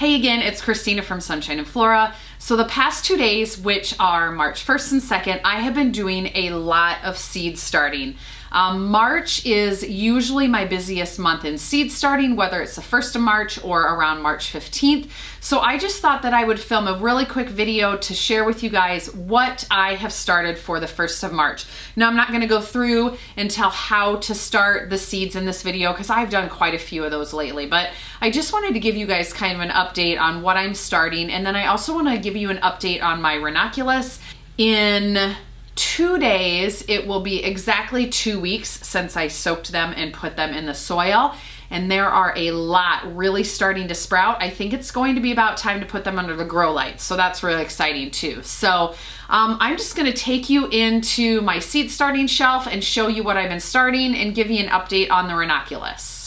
Hey again, it's Christina from Sunshine and Flora. So the past 2 days, which are March 1st and 2nd, I have been doing a lot of seed starting. March is usually my busiest month in seed starting, whether it's the 1st of March or around March 15th. So I just thought that I would film a really quick video to share with you guys what I have started for the 1st of March. Now I'm not going to go through and tell how to start the seeds in this video because I've done quite a few of those lately, but I just wanted to give you guys kind of an update on what I'm starting, and then I also want to give you an update on my ranunculus. In 2 days, it will be exactly 2 weeks since I soaked them and put them in the soil, and there are a lot really starting to sprout. I think it's going to be about time to put them under the grow lights, so that's really exciting too. So I'm just going to take you into my seed starting shelf and show you what I've been starting and give you an update on the ranunculus.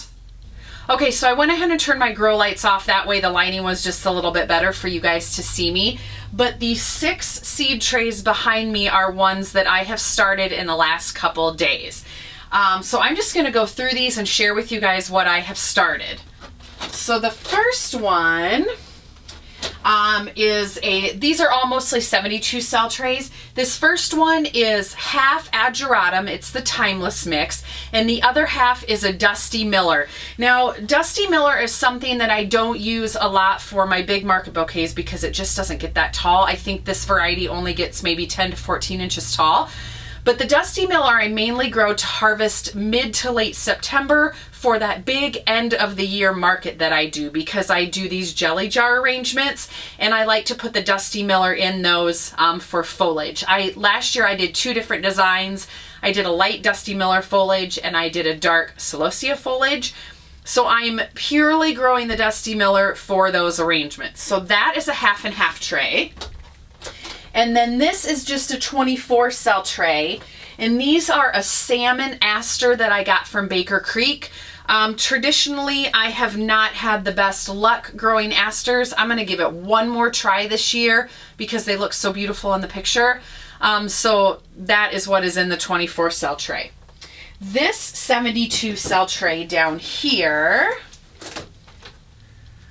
Okay, so I went ahead and turned my grow lights off. That way the lighting was just a little bit better for you guys to see me. But the 6 seed trays behind me are ones that I have started in the last couple days. So I'm just gonna go through these and share with you guys what I have started. So the first one these are all mostly 72 cell trays. This first one is half ageratum, it's the timeless mix, and the other half is a Dusty Miller. Now, Dusty Miller is something that I don't use a lot for my big market bouquets because it just doesn't get that tall. I think this variety only gets maybe 10 to 14 inches tall. But the Dusty Miller I mainly grow to harvest mid to late September for that big end of the year market that I do, because I do these jelly jar arrangements and I like to put the Dusty Miller in those for foliage. Last year I did 2 different designs. I did a light Dusty Miller foliage and I did a dark Celosia foliage. So I'm purely growing the Dusty Miller for those arrangements. So that is a half and half tray. And then this is just a 24 cell tray. And these are a salmon aster that I got from Baker Creek. Traditionally, I have not had the best luck growing asters. I'm gonna give it one more try this year because they look so beautiful in the picture. So that is what is in the 24 cell tray. This 72 cell tray down here,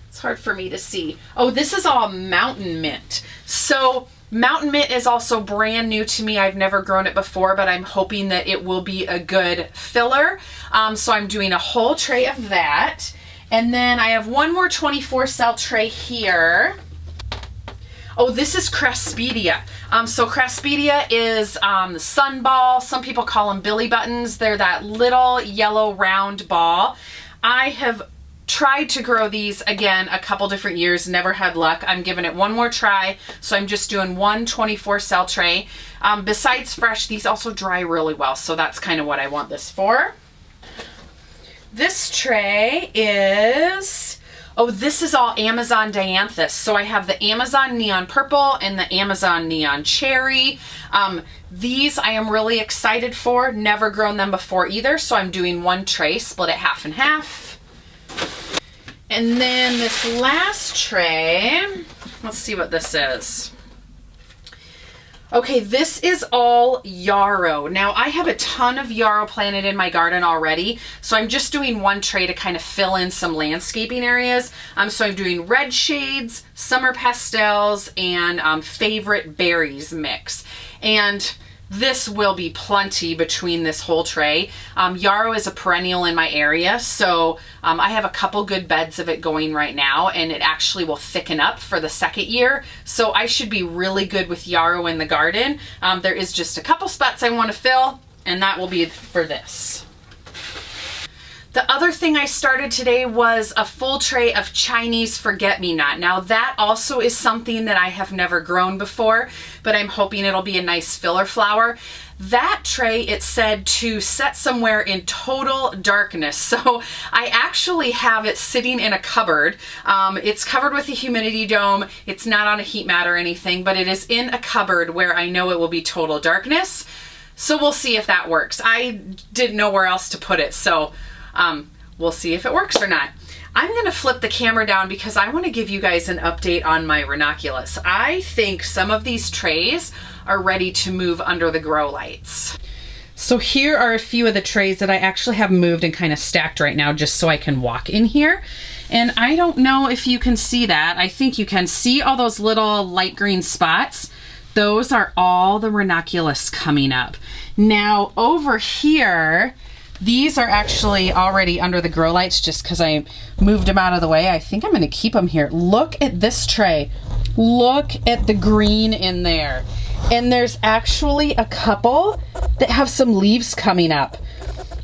it's hard for me to see. Oh, this is all mountain mint. So mountain mint is also brand new to me. I've never grown it before, but I'm hoping that it will be a good filler. So I'm doing a whole tray of that. And then I have one more 24 cell tray here. Oh, this is Craspedia. So Craspedia is sunball. Some people call them billy buttons. They're that little yellow round ball. I have tried to grow these again a couple different years, never had luck. I'm giving it one more try, so I'm just doing one 24 cell tray. Besides fresh, these also dry really well, so that's kind of what I want this for. This tray is, oh, this is all Amazon Dianthus. So I have the Amazon Neon Purple and the Amazon Neon Cherry. These I am really excited for. Never grown them before either, so I'm doing one tray, split it half and half. And then this last tray, let's see what this is. Okay, this is all yarrow. Now I have a ton of yarrow planted in my garden already, so I'm just doing one tray to kind of fill in some landscaping areas. So I'm doing red shades, summer pastels, and favorite berries mix. And this will be plenty between this whole tray. Yarrow is a perennial in my area, so I have a couple good beds of it going right now, and it actually will thicken up for the 2nd year. So I should be really good with yarrow in the garden. There is just a couple spots I want to fill, and that will be for this. The other thing I started today was a full tray of Chinese forget-me-not. Now that also is something that I have never grown before, but I'm hoping it'll be a nice filler flower. That tray, it said to set somewhere in total darkness. So I actually have it sitting in a cupboard. It's covered with a humidity dome. It's not on a heat mat or anything, but it is in a cupboard where I know it will be total darkness. So we'll see if that works. I didn't know where else to put it, so we'll see if it works or not. I'm going to flip the camera down because I want to give you guys an update on my ranunculus. I think some of these trays are ready to move under the grow lights. So here are a few of the trays that I actually have moved and kind of stacked right now just so I can walk in here. And I don't know if you can see that. I think you can see all those little light green spots. Those are all the ranunculus coming up. Now over here, these are actually already under the grow lights just because I moved them out of the way. I think I'm going to keep them here. Look at this tray. Look at the green in there. And there's actually a couple that have some leaves coming up.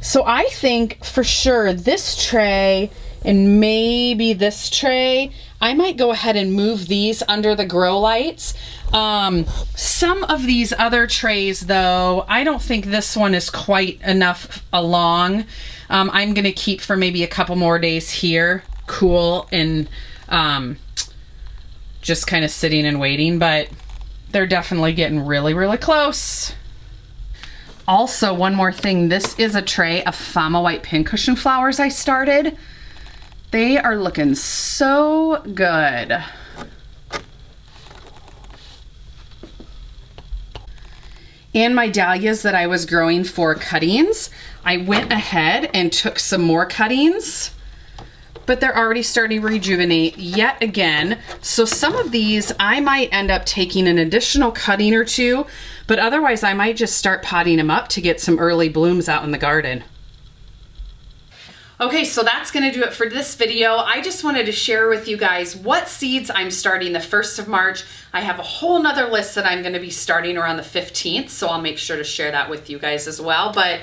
So I think for sure this tray and maybe this tray, I might go ahead and move these under the grow lights. Some of these other trays though, I don't think this one is quite enough along. I'm gonna keep for maybe a couple more days here, cool, and just kind of sitting and waiting, but they're definitely getting really, really close. Also, one more thing, this is a tray of Fama White Pincushion flowers I started. They are looking so good. And my dahlias that I was growing for cuttings, I went ahead and took some more cuttings, but they're already starting to rejuvenate yet again. So some of these I might end up taking an additional cutting or two, but otherwise I might just start potting them up to get some early blooms out in the garden. Okay, so that's gonna do it for this video. I just wanted to share with you guys what seeds I'm starting the 1st of March. I have a whole nother list that I'm gonna be starting around the 15th, so I'll make sure to share that with you guys as well. But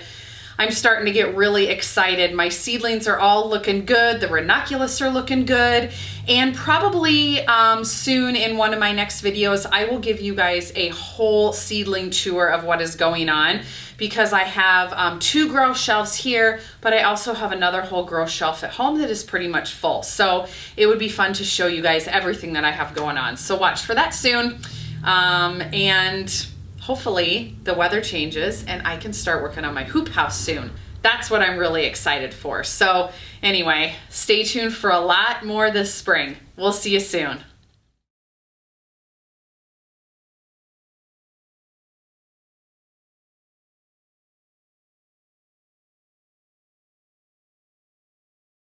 I'm starting to get really excited. My seedlings are all looking good. The ranunculus are looking good. And probably soon in one of my next videos, I will give you guys a whole seedling tour of what is going on, because I have 2 grow shelves here, but I also have another whole grow shelf at home that is pretty much full. So it would be fun to show you guys everything that I have going on. So watch for that soon. And hopefully the weather changes and I can start working on my hoop house soon. That's what I'm really excited for. So anyway, stay tuned for a lot more this spring. We'll see you soon.